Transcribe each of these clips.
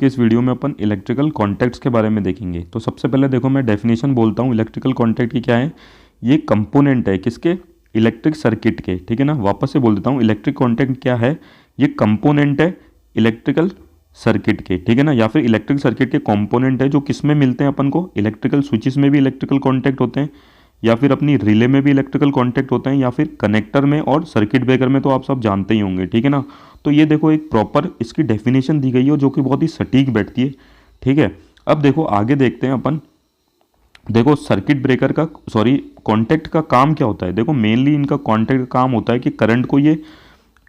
के इस वीडियो में अपन इलेक्ट्रिकल कॉन्टैक्ट्स के बारे में देखेंगे। तो सबसे पहले देखो मैं डेफिनेशन बोलता हूँ इलेक्ट्रिकल कॉन्टैक्ट की क्या है। ये कंपोनेंट है किसके, इलेक्ट्रिक सर्किट के, ठीक है ना। वापस से बोल देता हूँ, इलेक्ट्रिक कॉन्टैक्ट क्या है, ये कंपोनेंट है इलेक्ट्रिकल सर्किट के, ठीक है ना, या फिर इलेक्ट्रिक सर्किट के कंपोनेंट है जो किस में मिलते हैं अपन को, इलेक्ट्रिकल स्विचेस में भी इलेक्ट्रिकल कॉन्टैक्ट होते हैं, या फिर अपनी रिले में भी इलेक्ट्रिकल कॉन्टैक्ट होते हैं, या फिर कनेक्टर में और सर्किट ब्रेकर में तो आप सब जानते ही होंगे, ठीक है ना। तो ये देखो एक प्रॉपर इसकी डेफिनेशन दी गई है जो कि बहुत ही सटीक बैठती है, ठीक है। अब देखो आगे देखते हैं अपन। देखो सर्किट ब्रेकर का कॉन्टैक्ट का काम क्या होता है। देखो मेनली इनका कॉन्टैक्ट का काम होता है कि करंट को ये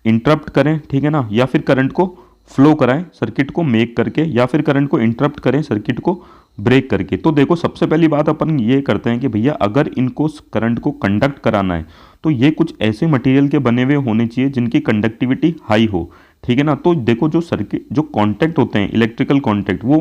इंटरप्ट करें, ठीक है ना, या फिर करंट को फ्लो कराएं सर्किट को मेक करके, या फिर करंट को इंटरप्ट करें सर्किट को ब्रेक करके। तो देखो सबसे पहली बात अपन ये करते हैं कि भैया अगर इनको करंट को कंडक्ट कराना है तो ये कुछ ऐसे मटेरियल के बने हुए होने चाहिए जिनकी कंडक्टिविटी हाई हो, ठीक है ना। तो देखो जो सर्किट जो कॉन्टैक्ट होते हैं इलेक्ट्रिकल कॉन्टैक्ट वो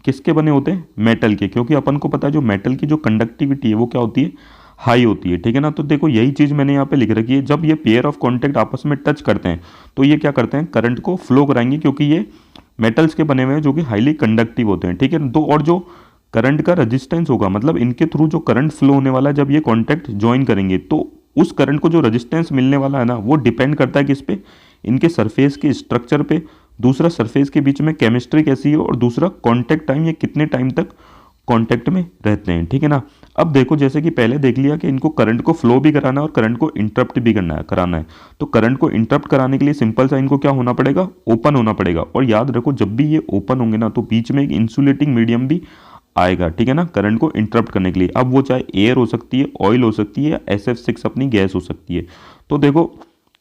किसके बने होते हैं, मेटल के, क्योंकि अपन को पता है जो मेटल की जो कंडक्टिविटी है वो क्या होती है, हाई होती है, ठीक है ना। तो देखो यही चीज़ मैंने यहाँ पे लिख रखी है, जब ये पेयर ऑफ कॉन्टैक्ट आपस में टच करते हैं तो ये क्या करते हैं, करंट को फ्लो कराएंगे, क्योंकि ये मेटल्स के बने हुए हैं जो कि हाईली कंडक्टिव होते हैं, ठीक है। दो और जो करंट का रेजिस्टेंस होगा, मतलब इनके थ्रू जो करंट फ्लो होने वाला है जब ये कॉन्टैक्ट ज्वाइन करेंगे तो उस करंट को जो रेजिस्टेंस मिलने वाला है ना वो डिपेंड करता है किस पे, इनके सरफेस के स्ट्रक्चर पे, दूसरा सरफेस के बीच में केमिस्ट्री कैसी है, और दूसरा कॉन्टैक्ट टाइम, ये कितने टाइम तक कॉन्टैक्ट में रहते हैं, ठीक है ना। अब देखो जैसे कि पहले देख लिया कि इनको करंट को फ्लो भी कराना है और करंट को इंटरप्ट भी कराना है। तो करंट को इंटरप्ट कराने के लिए सिंपल सा इनको क्या होना पड़ेगा, ओपन होना पड़ेगा। और याद रखो जब भी ये ओपन होंगे ना तो बीच में एक इंसुलेटिंग मीडियम भी आएगा, ठीक है ना, करंट को इंटरप्ट करने के लिए। अब वो चाहे एयर हो सकती है, ऑयल हो सकती है, या SF6 अपनी गैस हो सकती है। तो देखो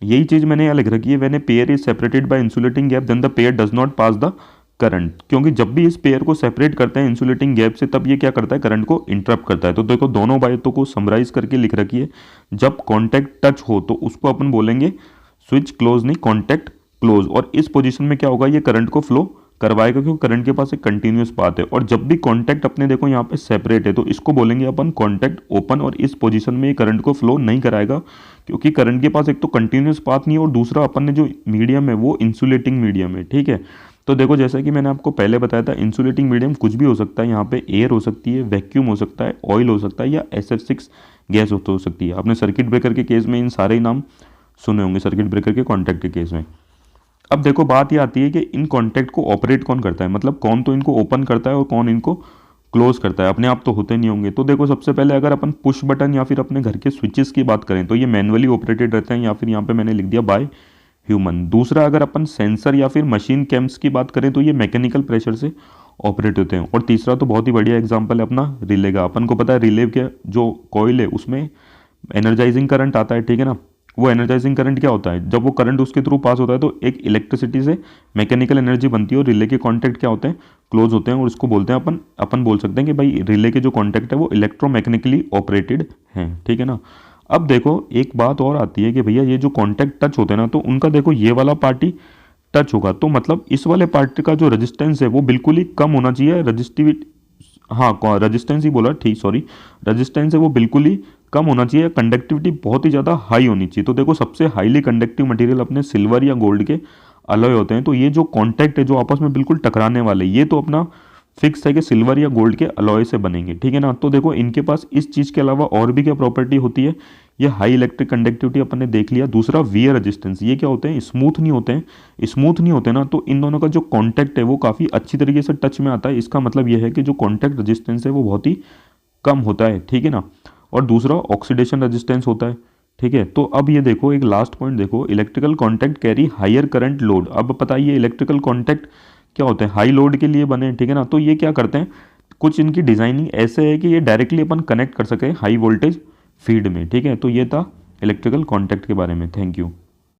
यही चीज़ मैंने यहाँ लिख रखी है, when a pair is separated by insulating gap then the pair does not pass the current, क्योंकि जब भी इस पेयर को सेपरेट करते हैं इंसुलेटिंग गैप से तब ये क्या करता है, करंट को इंटरप्ट करता है। तो देखो दोनों बातों को समराइज करके लिख रखी है, जब कॉन्टैक्ट टच हो तो उसको अपन बोलेंगे स्विच क्लोज, नहीं कॉन्टैक्ट क्लोज, और इस पोजीशन में क्या होगा, ये करंट को फ्लो करवाएगा क्योंकि करंट के पास एक कंटिन्यूस पाथ है। और जब भी कॉन्टैक्ट अपने देखो यहाँ पे सेपरेट है तो इसको बोलेंगे अपन कॉन्टैक्ट ओपन, और इस पोजीशन में ये करंट को फ्लो नहीं कराएगा क्योंकि करंट के पास एक तो कंटिन्यूस पाथ नहीं है और दूसरा अपन ने जो मीडियम है वो इंसुलेटिंग मीडियम है, ठीक है। तो देखो जैसा कि मैंने आपको पहले बताया था इंसुलेटिंग मीडियम कुछ भी हो सकता है, यहाँ पे एयर हो सकती है, वैक्यूम हो सकता है, ऑयल हो सकता है, या SF6 गैस हो सकती है। आपने सर्किट ब्रेकर के केस में इन सारे ही नाम सुने होंगे, सर्किट ब्रेकर के कॉन्टैक्ट के केस में। अब देखो बात ये आती है कि इन कॉन्टैक्ट को ऑपरेट कौन करता है, मतलब कौन तो इनको ओपन करता है और कौन इनको क्लोज करता है, अपने आप तो होते नहीं होंगे। तो देखो सबसे पहले अगर अपन पुश बटन या फिर अपने घर के स्विचेस की बात करें तो ये मैनुअली ऑपरेटेड रहते हैं, या फिर यहाँ पे मैंने लिख दिया बाय ह्यूमन। दूसरा अगर अपन सेंसर या फिर मशीन कैम्प्स की बात करें तो ये मैकेनिकल प्रेशर से ऑपरेट होते हैं। और तीसरा तो बहुत ही बढ़िया एग्जांपल है अपना रिले का। अपन को पता है रिले के जो कॉइल है उसमें एनर्जाइजिंग करंट आता है, ठीक है ना। वो एनर्जाइजिंग करंट क्या होता है, जब वो करंट उसके थ्रू पास होता है तो एक इलेक्ट्रिसिटी से मैकेनिकल एनर्जी बनती है, और रिले के कॉन्टैक्ट क्या होते हैं, क्लोज होते हैं, और इसको बोलते हैं अपन बोल सकते हैं कि भाई रिले के जो कॉन्टैक्ट है वो इलेक्ट्रोमैकेनिकली ऑपरेटेड हैं, ठीक है ना। अब देखो एक बात और आती है कि भैया ये जो कॉन्टैक्ट टच होते हैं ना तो उनका देखो ये वाला पार्टी टच होगा तो मतलब इस वाले पार्ट का जो रेजिस्टेंस है वो बिल्कुल ही कम होना चाहिए, रजिस्टिविटी, हाँ रेजिस्टेंस ही बोला, ठीक सॉरी, रेजिस्टेंस है वो बिल्कुल ही कम होना चाहिए, कंडक्टिविटी बहुत ही ज़्यादा हाई होनी चाहिए। तो देखो सबसे हाईली कंडक्टिव मटेरियल अपने सिल्वर या गोल्ड के अलॉय होते हैं। तो ये जो कॉन्टैक्ट है जो आपस में बिल्कुल टकराने वाले, ये तो अपना फिक्स है कि सिल्वर या गोल्ड के अलॉय से बनेंगे, ठीक है ना। तो देखो इनके पास इस चीज़ के अलावा और भी क्या प्रॉपर्टी होती है, ये हाई इलेक्ट्रिक कंडक्टिविटी अपन ने देख लिया। दूसरा वियर रेजिस्टेंस, ये क्या होते हैं, स्मूथ नहीं होते हैं, स्मूथ नहीं होते ना तो इन दोनों का जो कॉन्टैक्ट है वो काफ़ी अच्छी तरीके से टच में आता है। इसका मतलब ये है कि जो कॉन्टैक्ट रेजिस्टेंस है वो बहुत ही कम होता है, ठीक है ना। और दूसरा ऑक्सीडेशन रेजिस्टेंस होता है, ठीक है। तो अब ये देखो एक लास्ट पॉइंट देखो, electrical contact carry higher current load. अब बताइए इलेक्ट्रिकल कॉन्टैक्ट क्या होते हैं, हाई लोड के लिए बने, ठीक है ना। तो ये क्या करते हैं, कुछ इनकी डिज़ाइनिंग ऐसे है कि ये डायरेक्टली अपन कनेक्ट कर सके हाई वोल्टेज फीड में, ठीक है। तो ये था इलेक्ट्रिकल कॉन्टैक्ट के बारे में। Thank you.